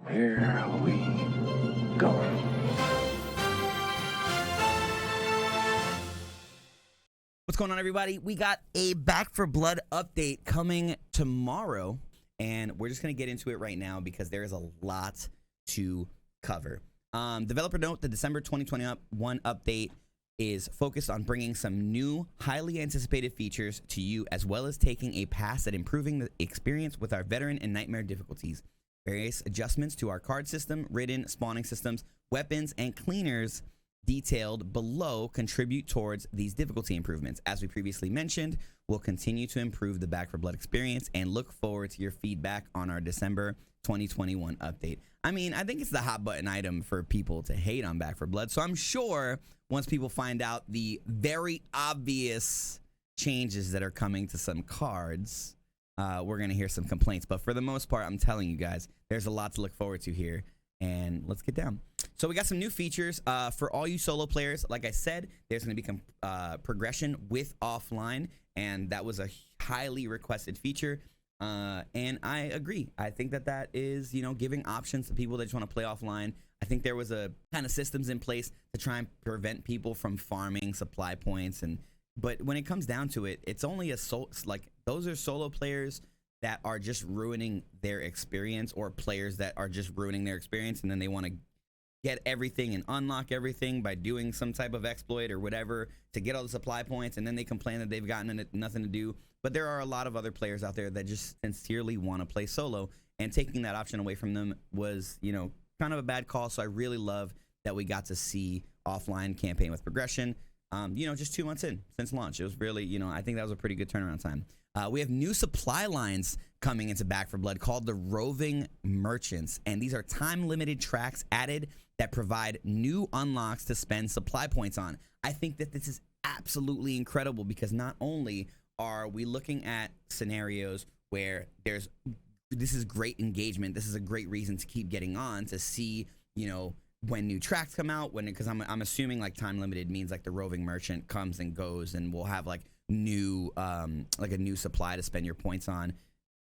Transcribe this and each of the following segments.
Here we go. What's going on, everybody? We got a Back for Blood update coming tomorrow, and we're just going to get into it right now because there is a lot to cover. Developer note, the December 2021 update is focused on bringing some new, highly anticipated features to you, as well as taking a pass at improving the experience with our veteran and nightmare difficulties. Various adjustments to our card system, ridden, spawning systems, weapons, and cleaners detailed below contribute towards these difficulty improvements. As we previously mentioned, we'll continue to improve the Back for Blood experience and look forward to your feedback on our December 2021 update. I mean, I think it's the hot button item for people to hate on Back for Blood, so I'm sure once people find out the very obvious changes that are coming to some cards, we're going to hear some complaints. But for the most part, I'm telling you guys, there's a lot to look forward to here. And let's get down. So we got some new features for all you solo players. Like I said, there's going to be progression with offline, and that was a highly requested feature. And I agree. I think that is, giving options to people that just want to play offline. I think there was a kind of systems in place to try and prevent people from farming supply points. But when it comes down to it, it's only those are solo players that are just ruining their experience, or players that are just ruining their experience, and then they want to get everything and unlock everything by doing some type of exploit or whatever to get all the supply points, and then they complain that they've gotten nothing to do. But there are a lot of other players out there that just sincerely want to play solo, and taking that option away from them was, kind of a bad call. So I really love that we got to see offline campaign with progression, just 2 months in since launch. It was really, I think that was a pretty good turnaround time. We have new supply lines coming into Back for Blood called the Roving Merchants, and these are time-limited tracks added that provide new unlocks to spend supply points on. I think that this is absolutely incredible because not only are we looking at scenarios where this is great engagement, this is a great reason to keep getting on to see, when new tracks come out, because I'm assuming like time-limited means like the Roving Merchant comes and goes, and we'll have like a new supply to spend your points on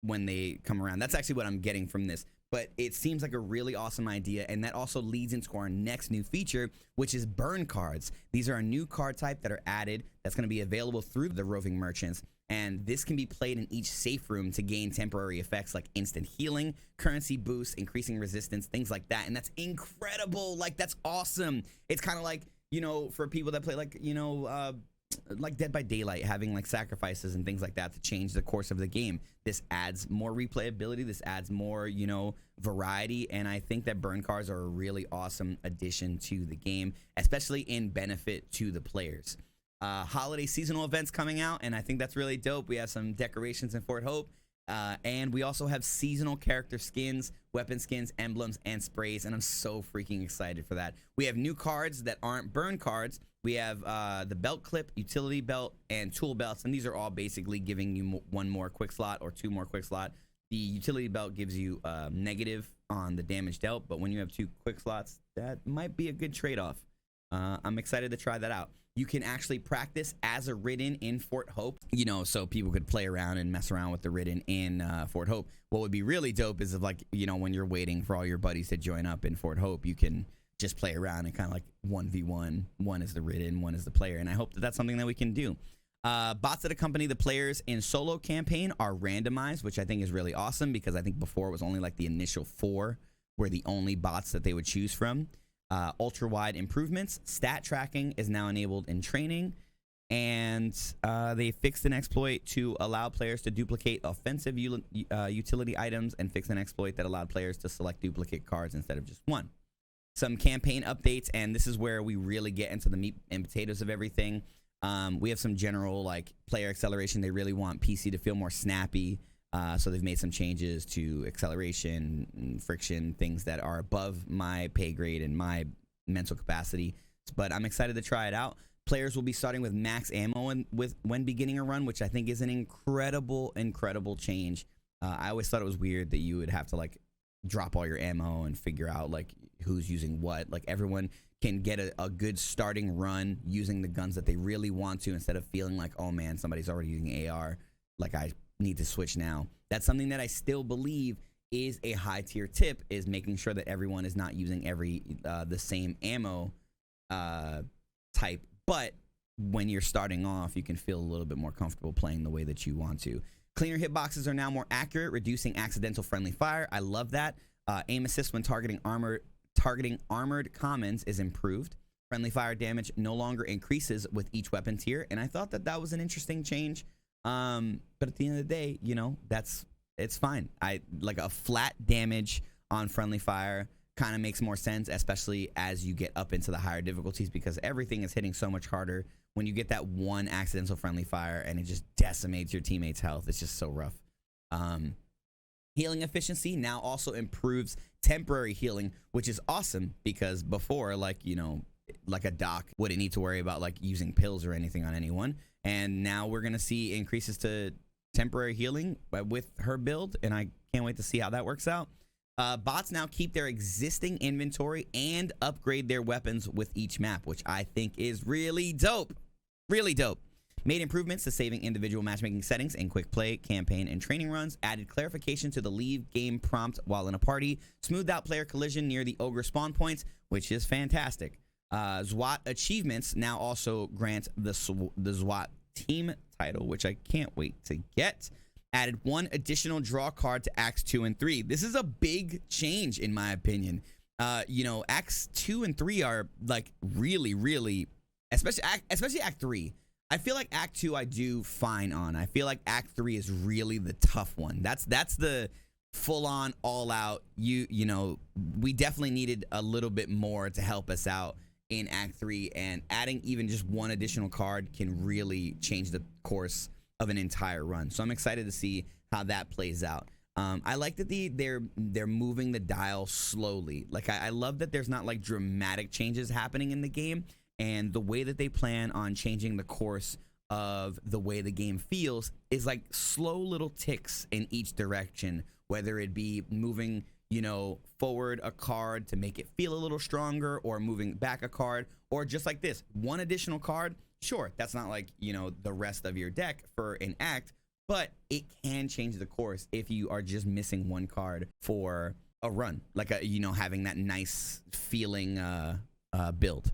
when they come around. That's actually what I'm getting from this, but it seems like a really awesome idea, and that also leads into our next new feature, which is burn cards. These are a new card type that are added that's going to be available through the Roving Merchants, and this can be played in each safe room to gain temporary effects like instant healing, currency boosts, increasing resistance, things like that. And that's incredible. Like, that's awesome. It's kind of like, for people that play like Dead by Daylight, having like sacrifices and things like that to change the course of the game. This adds more replayability. This adds more, variety. And I think that burn cards are a really awesome addition to the game, especially in benefit to the players. Holiday seasonal events coming out, and I think that's really dope. We have some decorations in Fort Hope, and we also have seasonal character skins, weapon skins, emblems, and sprays, and I'm so freaking excited for that. We have new cards that aren't burn cards. We have the belt clip, utility belt, and tool belts, and these are all basically giving you one more quick slot or 2 more quick slot. The utility belt gives you negative on the damage dealt, but when you have 2 quick slots, that might be a good trade-off. I'm excited to try that out. You can actually practice as a ridden in Fort Hope, so people could play around and mess around with the ridden in Fort Hope. What would be really dope is if, when you're waiting for all your buddies to join up in Fort Hope, you can just play around and kind of like 1v1. One is the ridden, one is the player, and I hope that that's something that we can do. Bots that accompany the players in solo campaign are randomized, which I think is really awesome because I think before it was only like the initial 4 were the only bots that they would choose from. Ultra-wide improvements. Stat tracking is now enabled in training, and they fixed an exploit to allow players to duplicate offensive utility items, and fixed an exploit that allowed players to select duplicate cards instead of just one. Some campaign updates, and this is where we really get into the meat and potatoes of everything. We have some general player acceleration. They really want PC to feel more snappy. So they've made some changes to acceleration and friction, things that are above my pay grade and my mental capacity. But I'm excited to try it out. Players will be starting with max ammo when beginning a run, which I think is an incredible change. I always thought it was weird that you would have to drop all your ammo and figure out who's using what. Everyone can get a good starting run using the guns that they really want to, instead of feeling like, oh man, somebody's already using AR. I need to switch now. That's something that I still believe is a high tier tip, is making sure that everyone is not using the same ammo type. But when you're starting off, you can feel a little bit more comfortable playing the way that you want to. Cleaner hitboxes are now more accurate, reducing accidental friendly fire. I love that. Aim assist when targeting armored commons is improved. Friendly fire damage no longer increases with each weapon tier, and I thought that was an interesting change. But at the end of the day, you know, it's fine. I like a flat damage on friendly fire kind of makes more sense, especially as you get up into the higher difficulties, because everything is hitting so much harder when you get that one accidental friendly fire and it just decimates your teammates' health. It's just so rough. Healing efficiency now also improves temporary healing, which is awesome, because before, like, you know, like a doc wouldn't need to worry about like using pills or anything on anyone, and now we're gonna see increases to temporary healing with her build, and I can't wait to see how that works out. Bots now keep their existing inventory and upgrade their weapons with each map, which I think is really dope. Really dope. Made improvements to saving individual matchmaking settings in quick play, campaign, and training runs. Added clarification to the leave game prompt while in a party. Smoothed out player collision near the ogre spawn points, which is fantastic. SWAT achievements now also grant the SWAT team title, which I can't wait to get. Added one additional draw card to Acts 2 and 3. This is a big change in my opinion. You know, Acts 2 and 3 are like really, especially Act 3. I feel like Act 2 I do fine on. I feel like Act 3 is really the tough one. That's the full on all out. You know, we definitely needed a little bit more to help us out in Act 3, and adding even just one additional card can really change the course of an entire run. So I'm excited to see how that plays out. I like that they're moving the dial slowly. Like I love that there's not like dramatic changes happening in the game, and the way that they plan on changing the course of the way the game feels is like slow little ticks in each direction, whether it be moving, you know, forward a card to make it feel a little stronger, or moving back a card, or just like this, one additional card. Sure, that's not like, you know, the rest of your deck for an act, but it can change the course if you are just missing one card for a run, like a, you know, having that nice feeling build.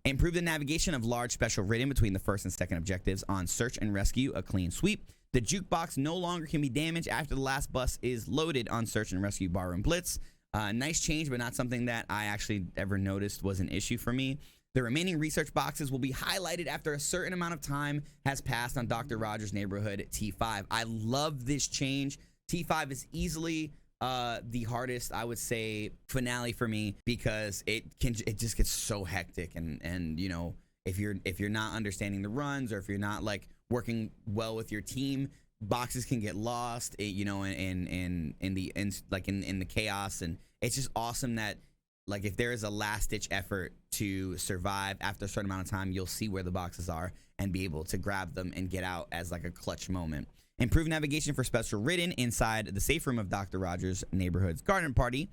Improve the navigation of large special ridden between the first and second objectives on search and rescue, a clean sweep. The jukebox no longer can be damaged after the last bus is loaded on search and rescue barroom blitz. Nice change, but not something that I actually ever noticed was an issue for me. The remaining research boxes will be highlighted after a certain amount of time has passed on Dr. Rogers' Neighborhood T5. I love this change. T5 is easily the hardest, I would say, finale for me, because it just gets so hectic, and you know, if you're not understanding the runs, or if you're not like working well with your team, boxes can get lost, you know, in the chaos. And it's just awesome that, like, if there is a last-ditch effort to survive after a certain amount of time, you'll see where the boxes are and be able to grab them and get out as like a clutch moment. Improved navigation for special ridden inside the safe room of Dr. Rogers' Neighborhood's garden party.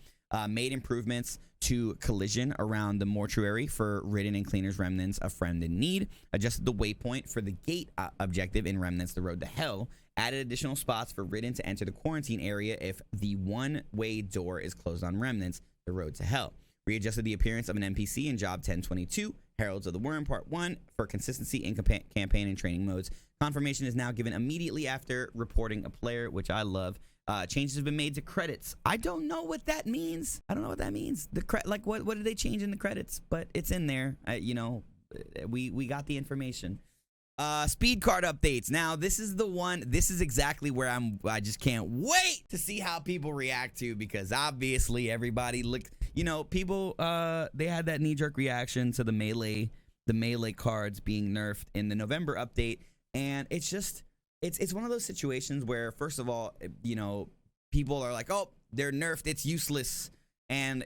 Made improvements to collision around the mortuary for ridden and cleaners remnants of friend in need. Adjusted the waypoint for the gate objective in remnants the road to hell. Added additional spots for ridden to enter the quarantine area if the one-way door is closed on remnants the road to hell. Readjusted the appearance of an NPC in Job 1022, Heralds of the Worm Part 1, for consistency in campaign and training modes. Confirmation is now given immediately after reporting a player, which I love. Changes have been made to credits. I don't know what that means. I don't know what that means. Like what did they change in the credits? But it's in there. You know, we got the information. Speed card updates. Now, this is the one. This is exactly where I just can't wait to see how people react to, because obviously everybody looked. You know, people they had that knee-jerk reaction to the melee cards being nerfed in the November update, and it's just it's one of those situations where, first of all, you know, people are like, oh, they're nerfed, it's useless, and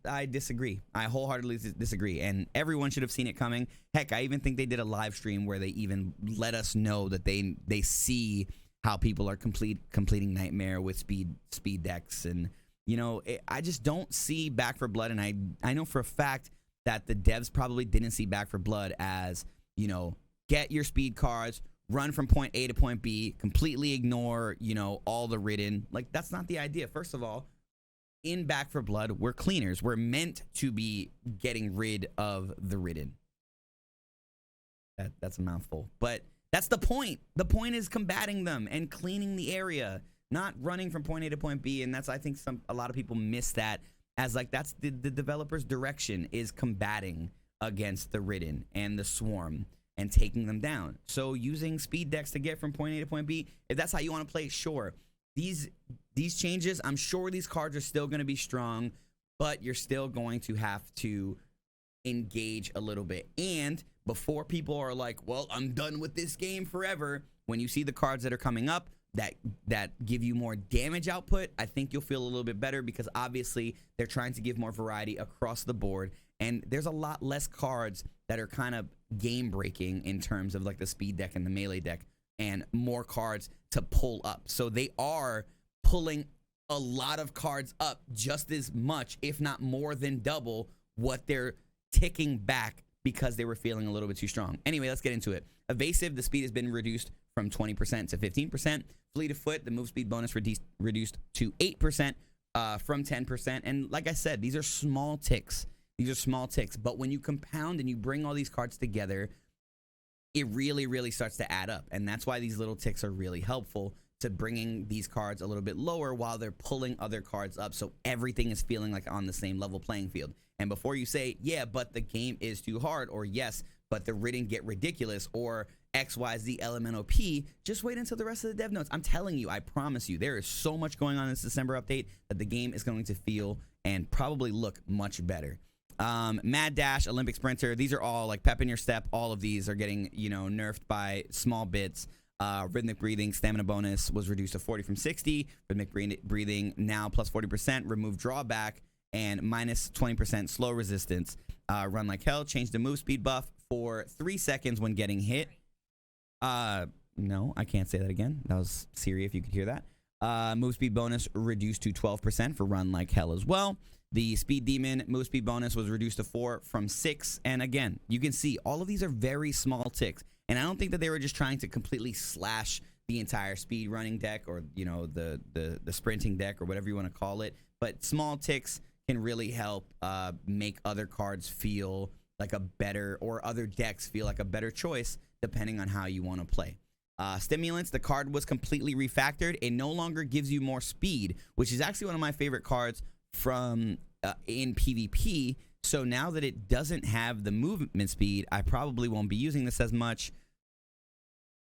I disagree. I wholeheartedly disagree, and everyone should have seen it coming. Heck, I even think they did a live stream where they even let us know that they see how people are completing Nightmare with speed decks. And you know, I just don't see Back for Blood, and I know for a fact that the devs probably didn't see Back for Blood as, you know, get your speed cards, run from point A to point B, completely ignore, you know, all the ridden. Like, that's not the idea. First of all, in Back for Blood, we're cleaners. We're meant to be getting rid of the ridden. That's a mouthful, but that's the point. The point is combating them and cleaning the area, not running from point A to point B. And that's, I think, a lot of people miss that as like that's the developer's direction is combating against the ridden and the swarm and taking them down. So using speed decks to get from point A to point B, if that's how you want to play, sure. These changes, I'm sure these cards are still going to be strong, but you're still going to have to engage a little bit. And before people are like, well, I'm done with this game forever, when you see the cards that are coming up that give you more damage output, I think you'll feel a little bit better, because obviously they're trying to give more variety across the board, and there's a lot less cards that are kind of game breaking in terms of like the speed deck and the melee deck, and more cards to pull up. So they are pulling a lot of cards up just as much, if not more than double what they're ticking back because they were feeling a little bit too strong. Anyway, let's get into it. Evasive, the speed has been reduced from 20% to 15%. Fleet of Foot, the move speed bonus reduced to 8% from 10%. And like I said, these are small ticks. These are small ticks. But when you compound and you bring all these cards together, it really, really starts to add up. And that's why these little ticks are really helpful to bringing these cards a little bit lower while they're pulling other cards up, so everything is feeling like on the same level playing field. And before you say, yeah, but the game is too hard, or yes, but the ridden get ridiculous, or XYZ elemental P, just wait until the rest of the dev notes. I'm telling you, I promise you, there is so much going on in this December update that the game is going to feel and probably look much better. Mad Dash, Olympic Sprinter, these are all like pep in your step. All of these are getting, nerfed by small bits. Rhythmic breathing, stamina bonus was reduced to 40 from 60. Rhythmic breathing now plus 40%. Remove drawback and minus 20% slow resistance. Run like hell. Change the move speed buff for 3 seconds when getting hit. No, I can't say that again. That was Siri if you could hear that. Move speed bonus reduced to 12% for run like hell as well. The Speed Demon move speed bonus was reduced to 4 from 6. And again, you can see all of these are very small ticks. And I don't think that they were just trying to completely slash the entire speed running deck, or, the sprinting deck, or whatever you want to call it. But small ticks can really help make other cards feel like a better, or other decks feel like a better choice, depending on how you want to play. Stimulants, the card was completely refactored. It no longer gives you more speed, which is actually one of my favorite cards from in PvP. So now that it doesn't have the movement speed, I probably won't be using this as much,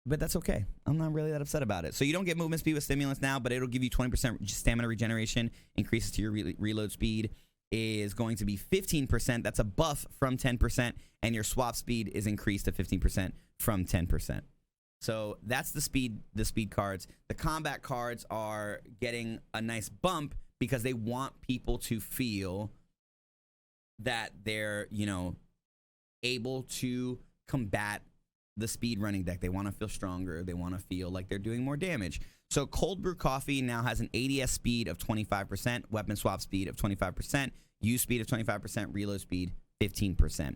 but that's okay. I'm not really that upset about it. So you don't get movement speed with stimulants now, but it'll give you 20% stamina regeneration. Increases to your reload speed is going to be 15%. That's a buff from 10%, and your swap speed is increased to 15% from 10%. So that's the speed cards. The combat cards are getting a nice bump because they want people to feel that they're, able to combat the speed running deck. They want to feel stronger. They want to feel like they're doing more damage. So Cold Brew Coffee now has an ADS speed of 25%, weapon swap speed of 25%, use speed of 25%, reload speed 15%.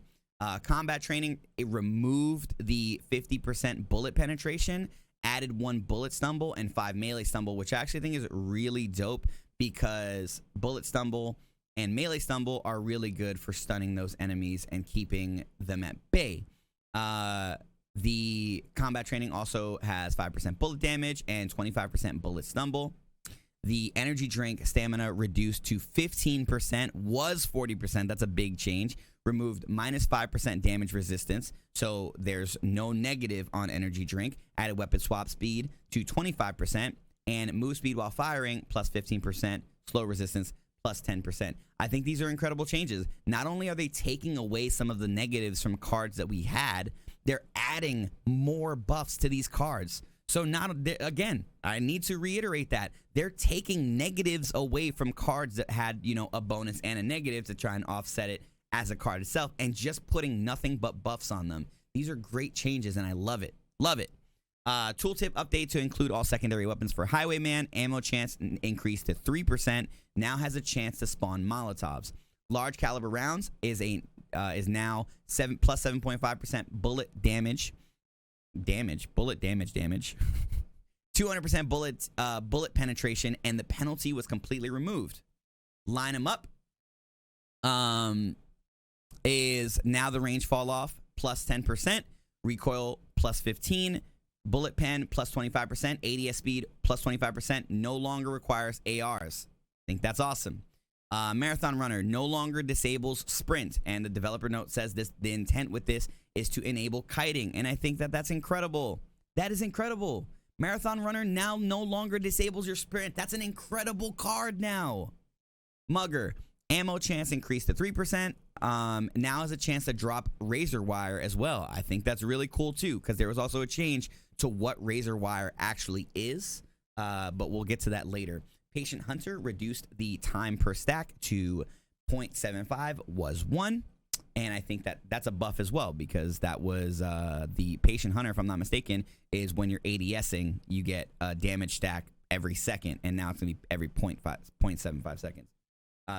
Combat training, it removed the 50% bullet penetration, added 1 bullet stumble and 5 melee stumble, which I actually think is really dope, because bullet stumble and melee stumble are really good for stunning those enemies and keeping them at bay. The combat training also has 5% bullet damage and 25% bullet stumble. The energy drink stamina reduced to 15%, was 40%. That's a big change. Removed minus 5% damage resistance, so there's no negative on energy drink. Added weapon swap speed to 25%, and move speed while firing plus 15%, slow resistance plus 10%. I think these are incredible changes. Not only are they taking away some of the negatives from cards that we had, they're adding more buffs to these cards. So again, I need to reiterate that they're taking negatives away from cards that had, a bonus and a negative to try and offset it as a card itself, and just putting nothing but buffs on them. These are great changes, and I love it. Love it. Tooltip update to include all secondary weapons for Highwayman. Ammo chance increased to 3%. Now has a chance to spawn Molotovs. Large caliber rounds is now plus 7.5% bullet damage. Bullet damage. 200% bullet penetration, and the penalty was completely removed. Line them up. Is now the range fall off plus 10%, recoil plus 15, bullet pen plus 25%, ADS speed plus 25%, no longer requires ARs. I think that's awesome. Marathon runner no longer disables sprint, and the developer note says this: the intent with this is to enable kiting, and I think that that's incredible. That is incredible. Marathon runner now no longer disables your sprint. That's an incredible card now. Mugger, ammo chance increased to 3%. Now has a chance to drop razor wire as well. I think that's really cool too, because there was also a change to what razor wire actually is, but we'll get to that later. Patient Hunter reduced the time per stack to 0.75 was 1, and I think that that's a buff as well, because that was the Patient Hunter, if I'm not mistaken, is when you're ADSing, you get a damage stack every second, and now it's going to be every 0.75 seconds.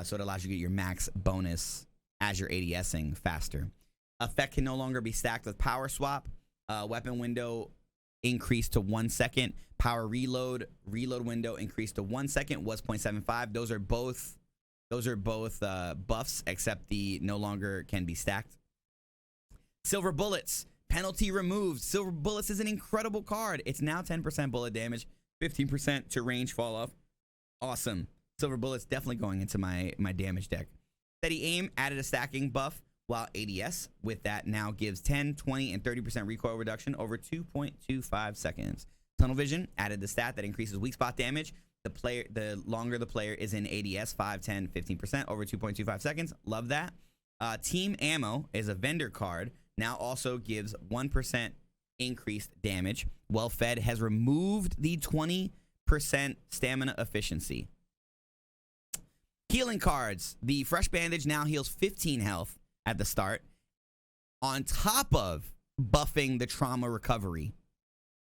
So it allows you to get your max bonus as you're ADSing faster. Effect can no longer be stacked with power swap. Weapon window increased to 1 second. Power reload window increased to 1 second, was 0.75. Those are both buffs, except the no longer can be stacked. Silver bullets, penalty removed. Silver bullets is an incredible card. It's now 10% bullet damage, 15% to range fall off. Awesome. Silver bullets definitely going into my damage deck. Steady aim added a stacking buff, while ADS with that now gives 10, 20, and 30% recoil reduction over 2.25 seconds. Tunnel vision added the stat that increases weak spot damage. The longer the player is in ADS, 5, 10, 15% over 2.25 seconds. Love that. Team ammo is a vendor card. Now also gives 1% increased damage. Well Fed has removed the 20% stamina efficiency. Healing cards. The Fresh Bandage now heals 15 health at the start, on top of buffing the trauma recovery.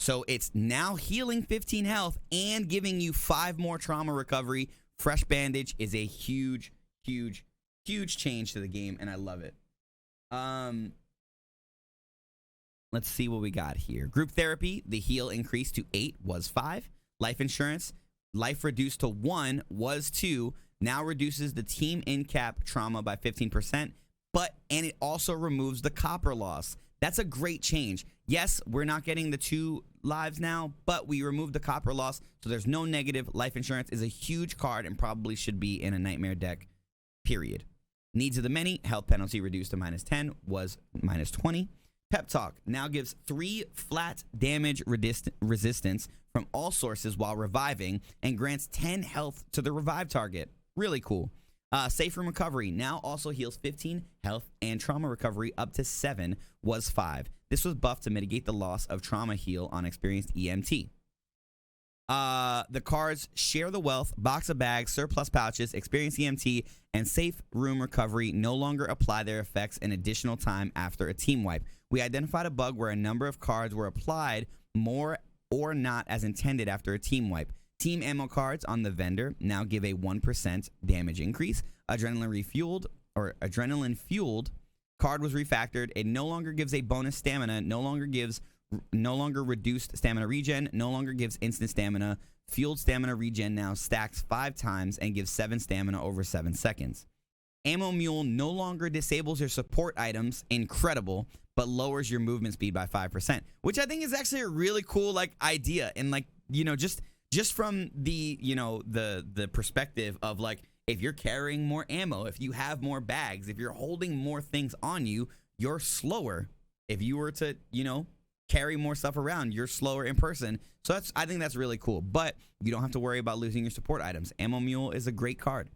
So it's now healing 15 health and giving you 5 more trauma recovery. Fresh Bandage is a huge, huge, huge change to the game, and I love it. Let's see what we got here. Group therapy, the heal increased to 8, was 5. Life insurance, life reduced to 1, was 2. Now reduces the team in-cap trauma by 15%, and it also removes the copper loss. That's a great change. Yes, we're not getting the 2 lives now, but we removed the copper loss, so there's no negative. Life insurance is a huge card and probably should be in a nightmare deck, period. Needs of the many, health penalty reduced to -10, was -20. Pep Talk now gives 3 flat damage resistance from all sources while reviving, and grants 10 health to the revive target. Really cool. Safe Room Recovery now also heals 15 health, and trauma recovery up to 7 was 5. This was buffed to mitigate the loss of trauma heal on experienced EMT. The cards Share the Wealth, Box of Bags, Surplus Pouches, Experienced EMT, and Safe Room Recovery no longer apply their effects an additional time after a team wipe. We identified a bug where a number of cards were applied more or not as intended after a team wipe. Team ammo cards on the vendor now give a 1% damage increase. Adrenaline fueled card was refactored. It no longer gives a bonus stamina, no longer reduced stamina regen, no longer gives instant stamina. Fueled stamina regen now stacks 5 times and gives 7 stamina over 7 seconds. Ammo Mule no longer disables your support items, incredible, but lowers your movement speed by 5%, which I think is actually a really cool idea, and just from the the perspective of if you're carrying more ammo, if you have more bags, if you're holding more things on you, you're slower. If you were to carry more stuff around, you're slower in person. So I think that's really cool, but you don't have to worry about losing your support items. Ammo Mule is a great card.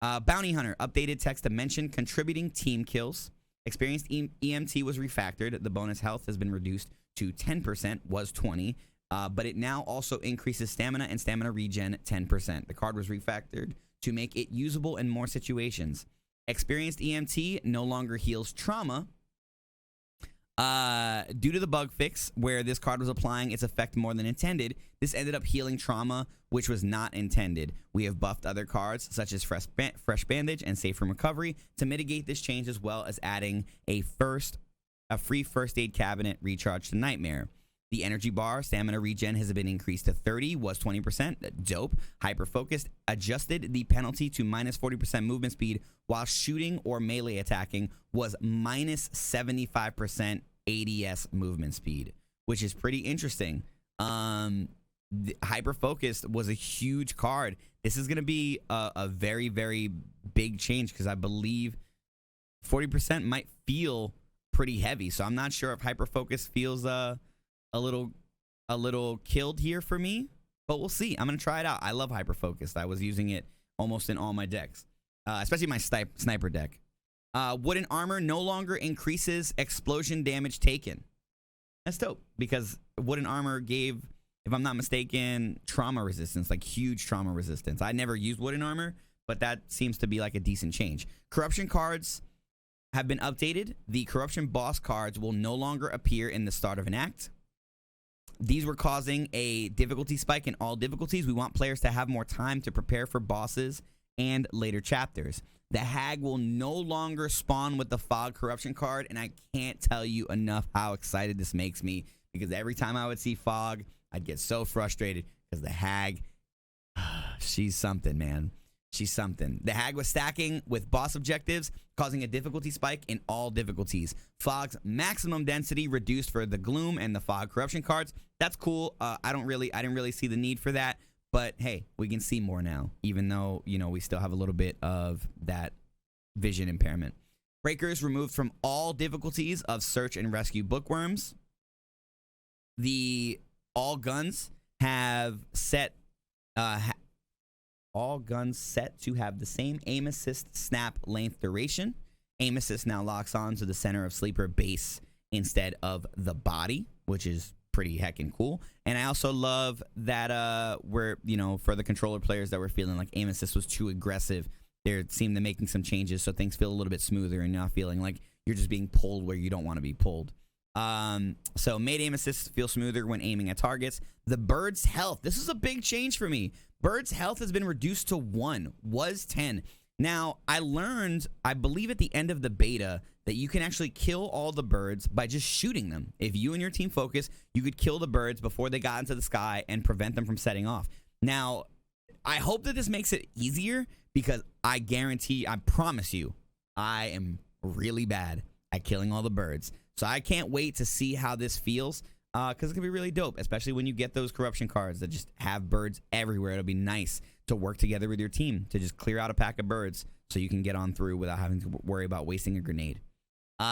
Bounty Hunter, updated text to mention contributing team kills. Experienced EMT was refactored. The bonus health has been reduced to 10%, was 20, but it now also increases stamina and stamina regen 10%. The card was refactored to make it usable in more situations. Experienced EMT no longer heals trauma. Due to the bug fix where this card was applying its effect more than intended, this ended up healing trauma, which was not intended. We have buffed other cards such as Fresh Bandage and Safe Room Recovery to mitigate this change, as well as adding a free first aid cabinet recharge to Nightmare. The energy bar stamina regen has been increased to 30, was 20%. Dope. Hyper focused adjusted the penalty to minus 40% movement speed while shooting or melee attacking, was minus 75% ADS movement speed, which is pretty interesting. Hyper focused was a huge card. This is going to be a very, very big change because I believe 40% might feel pretty heavy. So I'm not sure if hyper focus feels a little killed here for me, but we'll see. I'm going to try it out. I love hyper focused. I was using it almost in all my decks, especially my sniper deck. Wooden armor no longer increases explosion damage taken. That's dope because wooden armor gave, if I'm not mistaken, trauma resistance, like huge trauma resistance. I never used wooden armor, but that seems to be like a decent change. Corruption cards have been updated. The corruption boss cards will no longer appear in the start of an act. These were causing a difficulty spike in all difficulties. We want players to have more time to prepare for bosses and later chapters. The hag will no longer spawn with the fog corruption card, and I can't tell you enough how excited this makes me because every time I would see fog, I'd get so frustrated because the hag, she's something, man. She's something. The hag was stacking with boss objectives, causing a difficulty spike in all difficulties. Fog's maximum density reduced for the gloom and the fog corruption cards. That's cool. I didn't really see the need for that. But hey, we can see more now, even though, you know, we still have a little bit of that vision impairment. Breakers removed from all difficulties of search and rescue bookworms. All guns set to have the same aim assist snap length duration. Aim assist now locks on to the center of sleeper base instead of the body, which is pretty heckin' cool. And I also love that for the controller players that were feeling like aim assist was too aggressive, they seem to making some changes so things feel a little bit smoother and not feeling like you're just being pulled where you don't want to be pulled. So made aim assist feel smoother when aiming at targets. The bird's health. This is a big change for me. Bird's health has been reduced to 1, was 10. Now, I learned, I believe at the end of the beta, that you can actually kill all the birds by just shooting them. If you and your team focus, you could kill the birds before they got into the sky and prevent them from setting off. Now, I hope that this makes it easier because I promise you, I am really bad at killing all the birds. So I can't wait to see how this feels because it can be really dope, especially when you get those corruption cards that just have birds everywhere. It'll be nice to work together with your team to just clear out a pack of birds so you can get on through without having to worry about wasting a grenade.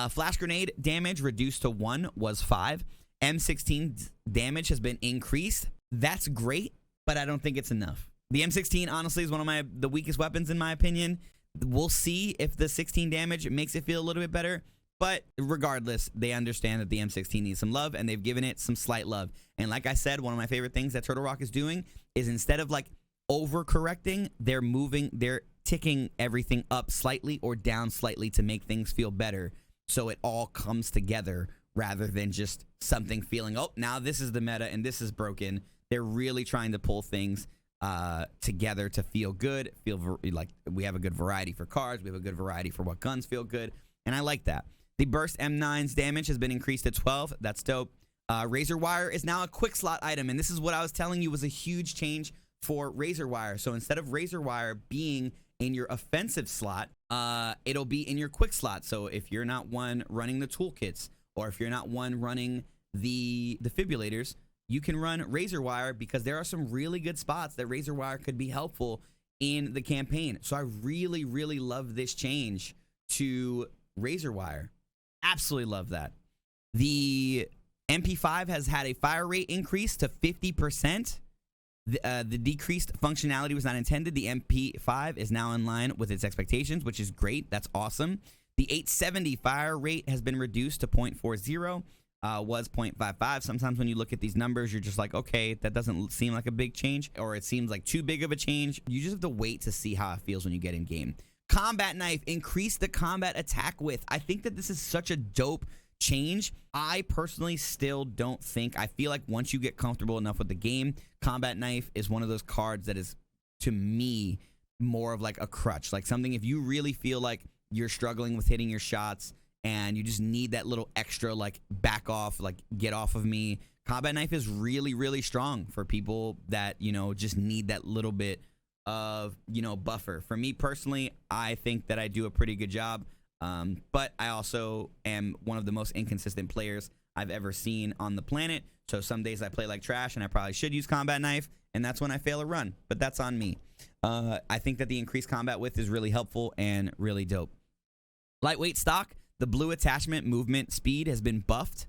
Flash grenade damage reduced to 1, was 5. M16 damage has been increased. That's great, but I don't think it's enough. The M16 honestly is one of the weakest weapons in my opinion. We'll see if the 16 damage makes it feel a little bit better. But regardless, they understand that the M16 needs some love, and they've given it some slight love. And like I said, one of my favorite things that Turtle Rock is doing is instead of like overcorrecting, they're ticking everything up slightly or down slightly to make things feel better. So it all comes together rather than just something feeling, oh, now this is the meta and this is broken. They're really trying to pull things together to feel good, like we have a good variety for cards. We have a good variety for what guns feel good. And I like that. The burst M9's damage has been increased to 12. That's dope. Razor Wire is now a quick slot item. And this is what I was telling you was a huge change for Razor Wire. So instead of Razor Wire being in your offensive slot, it'll be in your quick slot. So if you're not one running the toolkits, or if you're not one running the defibrillators, you can run Razor Wire because there are some really good spots that Razor Wire could be helpful in the campaign. So I really, really love this change to Razor Wire. Absolutely love that. The MP5 has had a fire rate increase to 50%. The decreased functionality was not intended. The MP5 is now in line with its expectations, which is great. That's awesome. The 870 fire rate has been reduced to 0.40, was 0.55. Sometimes when you look at these numbers, you're just like, okay, that doesn't seem like a big change, or it seems like too big of a change. You just have to wait to see how it feels when you get in game. Combat knife, increase the combat attack width. I think that this is such a dope change. I personally still don't think, I feel like once you get comfortable enough with the game, combat knife is one of those cards that is, to me, more of like a crutch. Like something, if you really feel like you're struggling with hitting your shots and you just need that little extra, like back off, like get off of me Combat Knife is really, really strong for people that, you know, just need that little bit of, you know, buffer. For me personally, I think that I do a pretty good job, but I also am one of the most inconsistent players I've ever seen on the planet. So some days I play like trash and I probably should use Combat Knife, and that's when I fail a run, but that's on me. I think that the increased combat width is really helpful and really dope. Lightweight stock, the blue attachment movement speed has been buffed,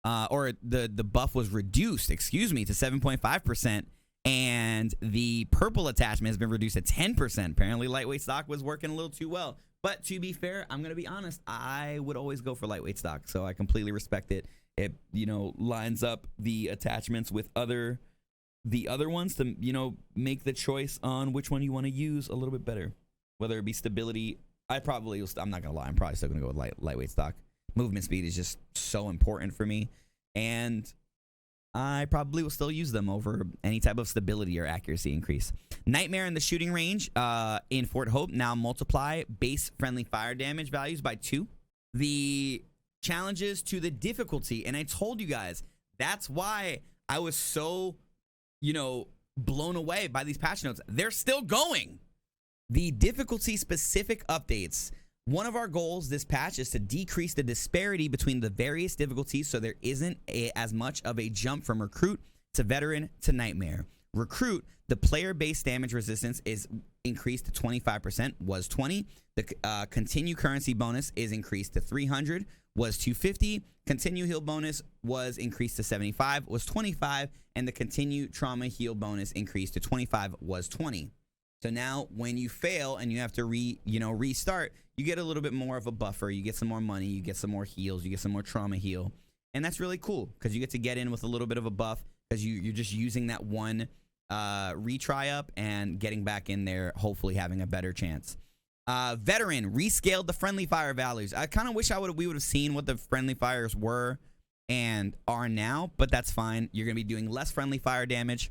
or the buff was reduced, excuse me, to 7.5%, and the purple attachment has been reduced to 10%. Apparently lightweight stock was working a little too well. But to be fair, I'm going to be honest, I would always go for lightweight stock, so I completely respect it. It, you know, lines up the attachments with the other ones to, you know, make the choice on which one you want to use a little bit better. Whether it be stability, I'm not going to lie, I'm probably still going to go with lightweight stock. Movement speed is just so important for me, and I probably will still use them over any type of stability or accuracy increase. Nightmare in the shooting range in Fort Hope now multiply base friendly fire damage values by 2. The challenges to the difficulty, and I told you guys, that's why I was so, you know, blown away by these patch notes. They're still going. The difficulty specific updates. One of our goals this patch is to decrease the disparity between the various difficulties so there isn't as much of a jump from Recruit to Veteran to Nightmare. Recruit, the player-based damage resistance is increased to 25%, was 20. The continue currency bonus is increased to 300, was 250. Continue heal bonus was increased to 75, was 25. And the continue trauma heal bonus increased to 25, was 20. So now when you fail and you have to restart, you get a little bit more of a buffer. You get some more money, you get some more heals, you get some more trauma heal. And that's really cool because you get to get in with a little bit of a buff because you're just using that one retry up and getting back in there, hopefully having a better chance. Veteran rescaled the friendly fire values. I kind of wish we would have seen what the friendly fires were and are now, but that's fine. You're going to be doing less friendly fire damage,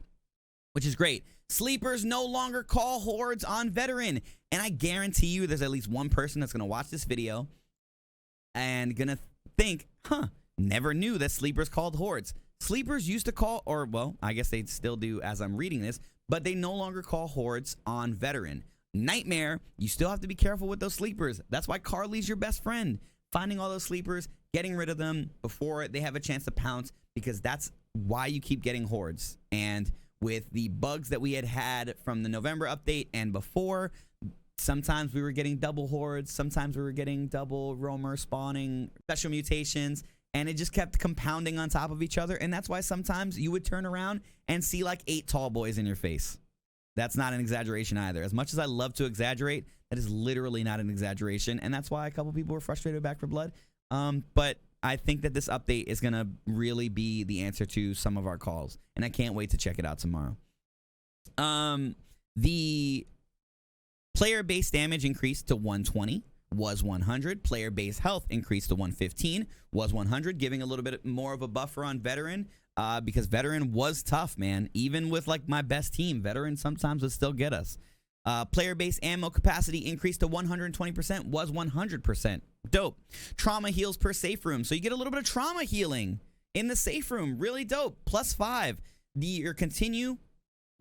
which is great. Sleepers no longer call hordes on Veteran. And I guarantee you there's at least one person that's going to watch this video and going to think, never knew that sleepers called hordes. Sleepers used to call, or well, I guess they still do as I'm reading this, but they no longer call hordes on Veteran. Nightmare, you still have to be careful with those sleepers. That's why Carly's your best friend. Finding all those sleepers, getting rid of them before they have a chance to pounce, because that's why you keep getting hordes. And with the bugs that we had from the November update and before, sometimes we were getting double hordes, sometimes we were getting double roamer spawning, special mutations, and it just kept compounding on top of each other. And that's why sometimes you would turn around and see like 8 tall boys in your face. That's not an exaggeration either. As much as I love to exaggerate, that is literally not an exaggeration. And that's why a couple people were frustrated with Back for Blood. But I think that this update is going to really be the answer to some of our calls. And I can't wait to check it out tomorrow. The player-based damage increased to 120, was 100. Player-based health increased to 115, was 100, giving a little bit more of a buffer on Veteran. Because Veteran was tough, man. Even with like my best team, Veteran sometimes would still get us. Player-based ammo capacity increased to 120%, was 100%. Dope. Trauma heals per safe room. So you get a little bit of trauma healing in the safe room. Really dope. +5. Your continue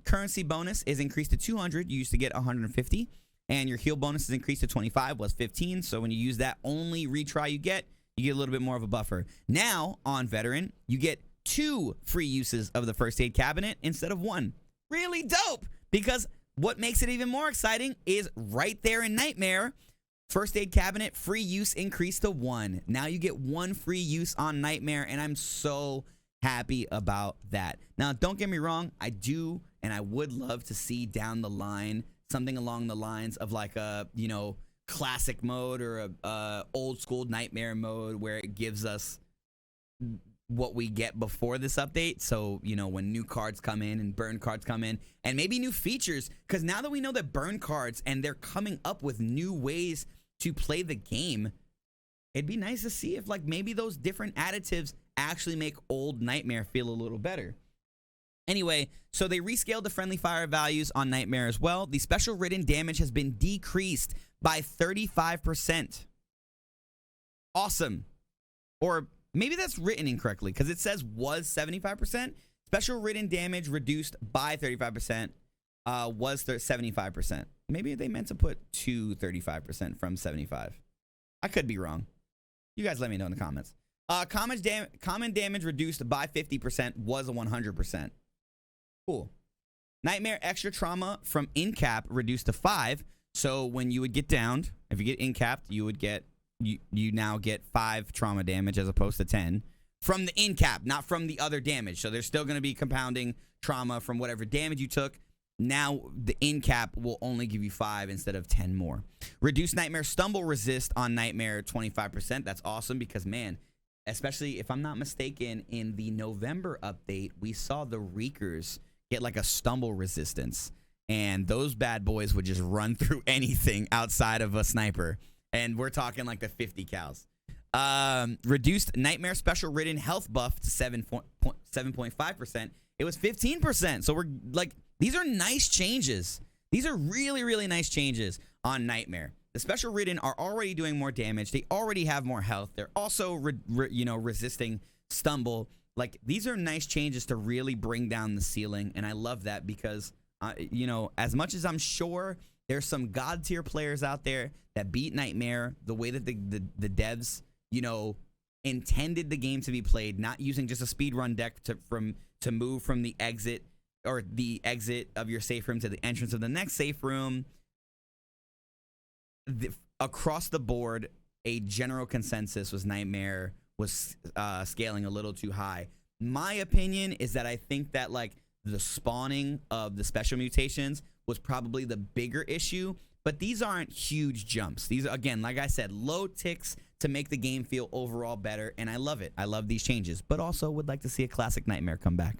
currency bonus is increased to 200. You used to get 150. And your heal bonus is increased to 25, was 15. So when you use that only retry you get a little bit more of a buffer. Now, on Veteran, you get 2 free uses of the first aid cabinet instead of 1. Really dope, because what makes it even more exciting is right there in Nightmare, first aid cabinet free use increased to 1. Now you get 1 free use on Nightmare, and I'm so happy about that. Now, don't get me wrong, I do and I would love to see down the line something along the lines of like a, classic mode or a old school Nightmare mode where it gives us what we get before this update. So, when new cards come in and burn cards come in, and maybe new features, because now that we know that burn cards and they're coming up with new ways to play the game, it'd be nice to see if like maybe those different additives actually make old Nightmare feel a little better. Anyway, so they rescaled the friendly fire values on Nightmare as well. The special ridden damage has been decreased by 35%. Awesome. Or maybe that's written incorrectly because it says was 75%. Special written damage reduced by 35% was 75%. Maybe they meant to put to 35% from 75. I could be wrong. You guys let me know in the comments. Common damage reduced by 50% was a 100%. Cool. Nightmare extra trauma from in-cap reduced to 5. So when you would get downed, if you get in-capped, you would get you now get 5 trauma damage as opposed to 10 from the in-cap, not from the other damage. So there's still going to be compounding trauma from whatever damage you took. Now the in-cap will only give you 5 instead of 10 more. Reduce nightmare stumble resist on nightmare 25%. That's awesome because, man, especially if I'm not mistaken, in the November update, we saw the Reekers get like a stumble resistance. And those bad boys would just run through anything outside of a sniper. And we're talking like the 50 cals. Reduced nightmare special ridden health buff to 7.5%. It was 15%. So we're like, these are nice changes. These are really, really nice changes on nightmare. The special ridden are already doing more damage. They already have more health. They're also, resisting stumble. Like, these are nice changes to really bring down the ceiling. And I love that because, as much as I'm sure there's some god tier players out there that beat Nightmare the way that the devs, intended the game to be played, not using just a speedrun deck to move from the exit or the exit of your safe room to the entrance of the next safe room. Across the board, a general consensus was Nightmare was scaling a little too high. My opinion is that I think that like the spawning of the special mutations was probably the bigger issue, but these aren't huge jumps. These are, again, like I said, low ticks to make the game feel overall better, and I love it. I love these changes, but also would like to see a classic Nightmare come back.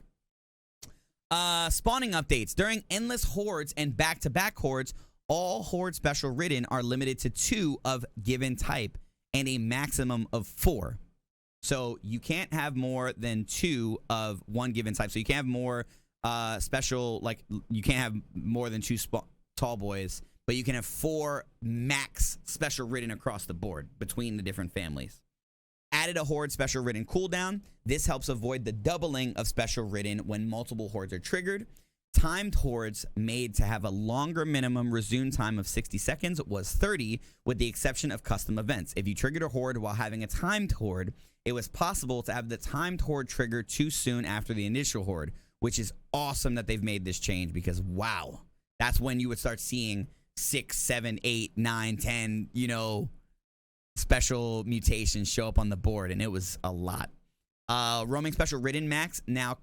Spawning updates. During endless hordes and back-to-back hordes, all horde special ridden are limited to 2 of given type and a maximum of 4. So you can't have more than 2 of one given type. So you can't have more special, like you can't have more than 2 tall boys, but you can have 4 max special ridden across the board between the different families. Added a horde special ridden cooldown. This helps avoid the doubling of special ridden when multiple hordes are triggered. Timed hordes made to have a longer minimum resume time of 60 seconds was 30, with the exception of custom events. If you triggered a horde while having a timed horde, it was possible to have the timed horde trigger too soon after the initial horde, which is awesome that they've made this change because, wow, that's when you would start seeing 6, 7, 8, 9, 10, special mutations show up on the board, and it was a lot. Roaming special ridden max now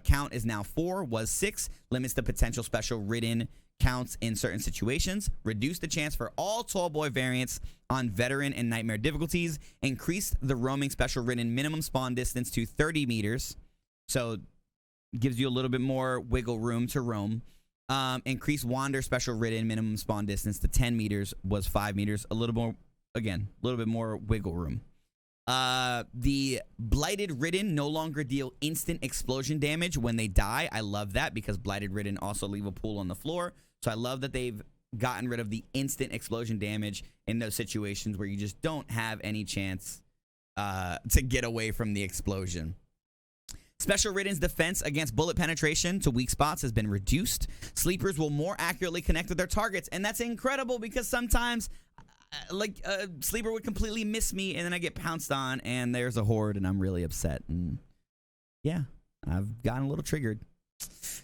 count is now 4, was 6, limits the potential special ridden counts in certain situations, reduce the chance for all tall boy variants on veteran and nightmare difficulties, increase the roaming special ridden minimum spawn distance to 30 meters, so gives you a little bit more wiggle room to roam. Increase wander special ridden minimum spawn distance to 10 meters, was 5 meters, a little more, again, a little bit more wiggle room. The blighted ridden no longer deal instant explosion damage when they die. I love that because blighted ridden also leave a pool on the floor. So I love that they've gotten rid of the instant explosion damage in those situations where you just don't have any chance to get away from the explosion. Special ridden's defense against bullet penetration to weak spots has been reduced. Sleepers will more accurately connect with their targets, and that's incredible because sometimes sleeper would completely miss me and then I get pounced on and there's a horde and I'm really upset. And yeah, I've gotten a little triggered.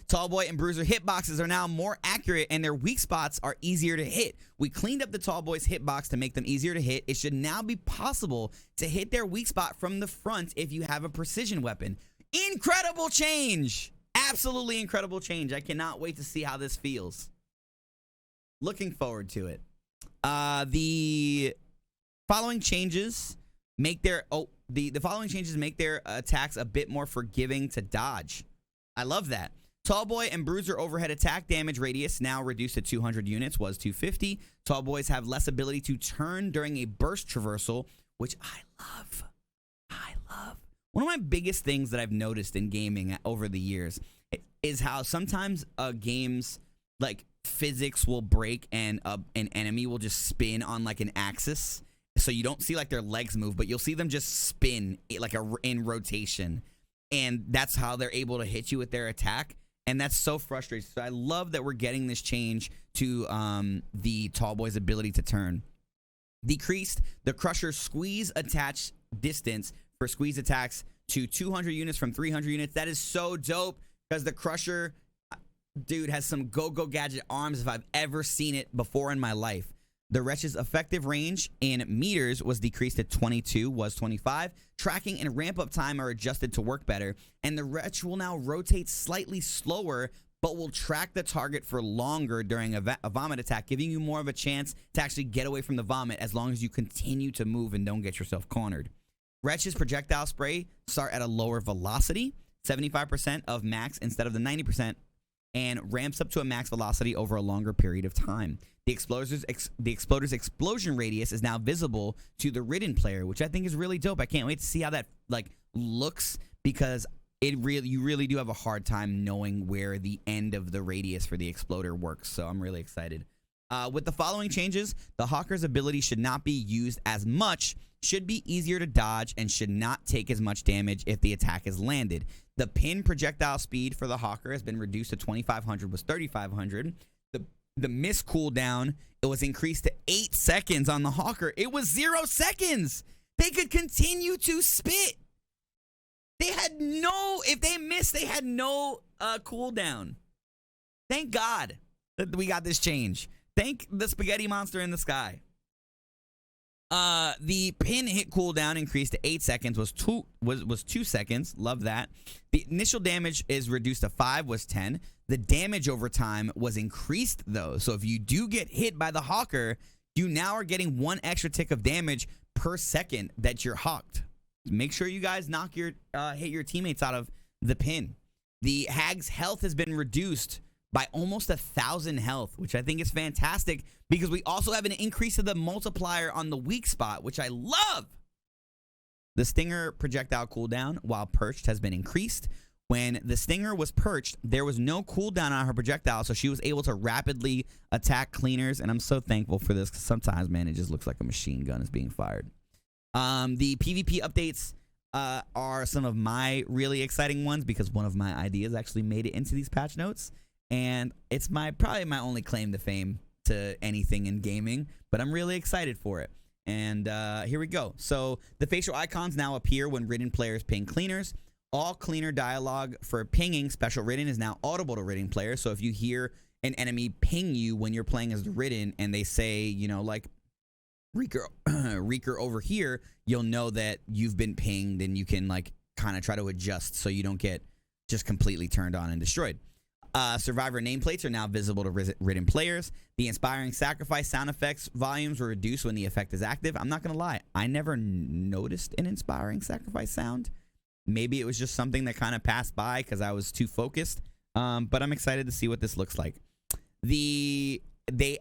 Tallboy and Bruiser hitboxes are now more accurate and their weak spots are easier to hit. We cleaned up the Tallboy's hitbox to make them easier to hit. It should now be possible to hit their weak spot from the front if you have a precision weapon. Incredible change. Absolutely incredible change. I cannot wait to see how this feels. Looking forward to it. The following changes make their attacks a bit more forgiving to dodge. I love that. Tallboy and Bruiser overhead attack damage radius now reduced to 200 units, was 250. Tallboys have less ability to turn during a burst traversal, which I love. One of my biggest things that I've noticed in gaming over the years is how sometimes games like physics will break and an enemy will just spin on like an axis. So you don't see like their legs move, but you'll see them just spin like in rotation. And that's how they're able to hit you with their attack. And that's so frustrating. So I love that we're getting this change to the tall boy's ability to turn. Decreased the Crusher's squeeze attach distance for squeeze attacks to 200 units from 300 units. That is so dope because the Crusher, dude, has some go-go gadget arms if I've ever seen it before in my life. The Wretch's effective range in meters was decreased to 22, was 25. Tracking and ramp-up time are adjusted to work better. And the Wretch will now rotate slightly slower, but will track the target for longer during a vomit attack, giving you more of a chance to actually get away from the vomit as long as you continue to move and don't get yourself cornered. Wretch's projectile spray start at a lower velocity, 75% of max instead of the 90%, and ramps up to a max velocity over a longer period of time. The exploder's explosion radius is now visible to the ridden player, which I think is really dope. I can't wait to see how that looks because you really do have a hard time knowing where the end of the radius for the exploder works. So I'm really excited. With the following changes, the Hawker's ability should not be used as much, should be easier to dodge, and should not take as much damage if the attack is landed. The pin projectile speed for the Hawker has been reduced to 2,500, was 3,500. The miss cooldown, it was increased to 8 seconds on the Hawker. It was 0 seconds. They could continue to spit. If they missed, they had no cooldown. Thank God that we got this change. Thank the spaghetti monster in the sky. The pin hit cooldown increased to 8 seconds, was 2 seconds. Love that. The initial damage is reduced to 5, was 10. The damage over time was increased though. So if you do get hit by the Hawker, you now are getting 1 extra tick of damage per second that you're hawked. Make sure you guys hit your teammates out of the pin. The Hag's health has been reduced by almost 1,000 health, which I think is fantastic because we also have an increase of the multiplier on the weak spot, which I love. The Stinger projectile cooldown, while perched, has been increased. When the Stinger was perched, there was no cooldown on her projectile, so she was able to rapidly attack cleaners, and I'm so thankful for this because sometimes, man, it just looks like a machine gun is being fired. The PvP updates are some of my really exciting ones because one of my ideas actually made it into these patch notes. And it's probably my only claim to fame to anything in gaming, but I'm really excited for it. And here we go. So the facial icons now appear when ridden players ping cleaners. All cleaner dialogue for pinging special ridden is now audible to ridden players. So if you hear an enemy ping you when you're playing as the ridden and they say, you know, like, Reeker over here, you'll know that you've been pinged and you can like kind of try to adjust so you don't get just completely turned on and destroyed. Survivor nameplates are now visible to ridden players. The inspiring sacrifice sound effects volumes were reduced when the effect is active. I'm not going to lie. I never noticed an inspiring sacrifice sound. Maybe it was just something that kind of passed by because I was too focused. But I'm excited to see what this looks like. They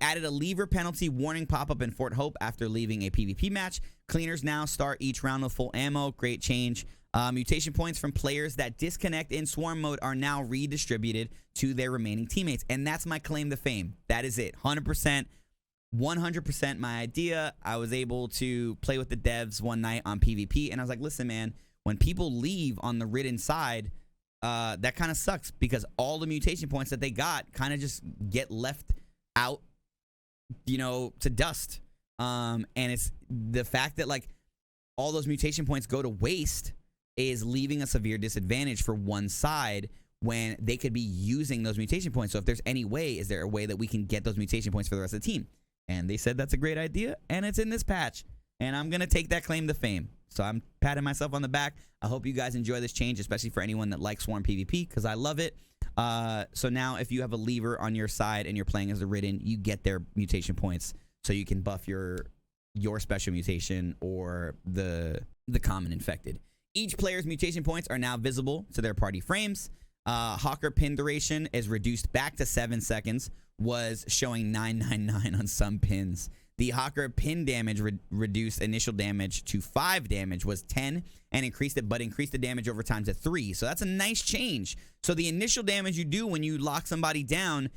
added a lever penalty warning pop-up in Fort Hope after leaving a PvP match. Cleaners now start each round with full ammo. Great change. Mutation points from players that disconnect in swarm mode are now redistributed to their remaining teammates. And that's my claim to fame. That is it. 100%. 100% my idea. I was able to play with the devs one night on PvP. And I was like, listen, man, when people leave on the ridden side, that kind of sucks because all the mutation points that they got kind of just get left out, you know, to dust. And it's the fact that like all those mutation points go to waste is leaving a severe disadvantage for one side when they could be using those mutation points. So if there's any way, is there a way that we can get those mutation points for the rest of the team? And they said that's a great idea, and it's in this patch. And I'm going to take that claim to fame. So I'm patting myself on the back. I hope you guys enjoy this change, especially for anyone that likes Swarm PvP, because I love it. So now if you have a lever on your side and you're playing as a ridden, you get their mutation points so you can buff your special mutation or the common infected. Each player's mutation points are now visible to their party frames. Hawker pin duration is reduced back to 7 seconds, was showing 999 on some pins. The Hawker pin damage reduced initial damage to 5 damage, was 10, and increased the damage over time to 3. So that's a nice change. So the initial damage you do when you lock somebody down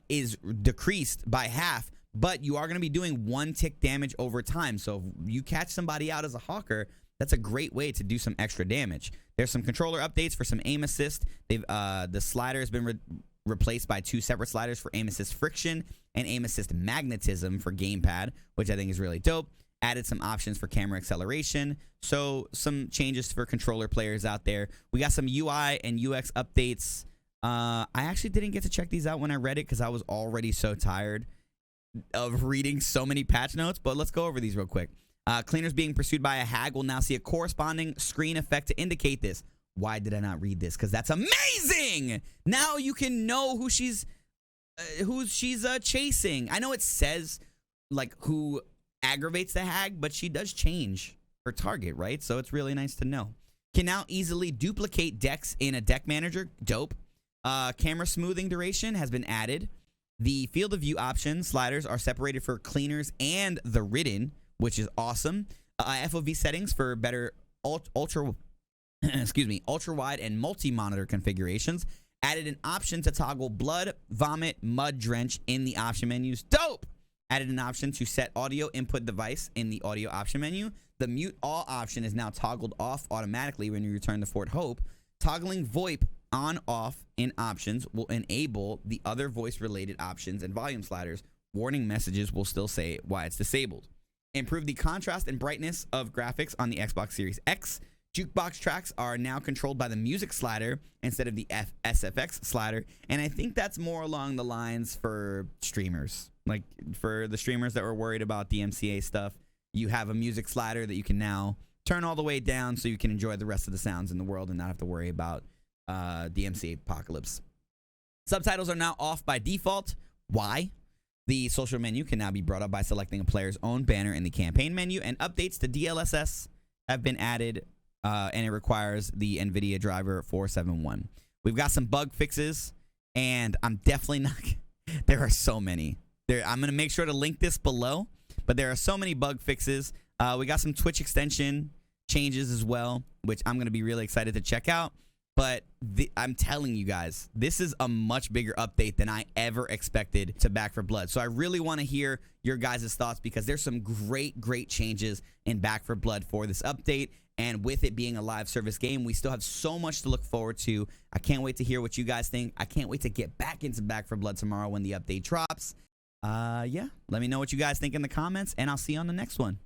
is decreased by half, but you are going to be doing 1 tick damage over time. So if you catch somebody out as a Hawker, that's a great way to do some extra damage. There's some controller updates for some aim assist. The slider has been replaced by 2 separate sliders for aim assist friction and aim assist magnetism for gamepad, which I think is really dope. Added some options for camera acceleration. So some changes for controller players out there. We got some UI and UX updates. I actually didn't get to check these out when I read it because I was already so tired of reading so many patch notes, but let's go over these real quick. Cleaners being pursued by a hag will now see a corresponding screen effect to indicate this. Why did I not read this? Because that's amazing! Now you can know who she's chasing. I know it says like who aggravates the hag, but she does change her target, right? So it's really nice to know. Can now easily duplicate decks in a deck manager. Dope. Camera smoothing duration has been added. The field of view options sliders are separated for cleaners and the ridden, which is awesome. FOV settings for better ultra wide and multi-monitor configurations. Added an option to toggle blood, vomit, mud drench in the option menus. Dope! Added an option to set audio input device in the audio option menu. The mute all option is now toggled off automatically when you return to Fort Hope. Toggling VoIP on off in options will enable the other voice related options and volume sliders. Warning messages will still say why it's disabled. Improve the contrast and brightness of graphics on the Xbox Series X. Jukebox tracks are now controlled by the music slider instead of the SFX slider. And I think that's more along the lines for streamers. Like for the streamers that were worried about DMCA stuff, you have a music slider that you can now turn all the way down so you can enjoy the rest of the sounds in the world and not have to worry about DMCA apocalypse. Subtitles are now off by default. Why? The social menu can now be brought up by selecting a player's own banner in the campaign menu, and updates to DLSS have been added, and it requires the NVIDIA driver 471. We've got some bug fixes, and I'm definitely not... There are so many. I'm going to make sure to link this below, but there are so many bug fixes. We got some Twitch extension changes as well, which I'm going to be really excited to check out. But I'm telling you guys, this is a much bigger update than I ever expected to Back 4 Blood. So I really want to hear your guys' thoughts because there's some great changes in Back 4 Blood for this update. And with it being a live service game, we still have so much to look forward to. I can't wait to hear what you guys think. I can't wait to get back into Back 4 Blood tomorrow when the update drops. Yeah, let me know what you guys think in the comments, and I'll see you on the next one.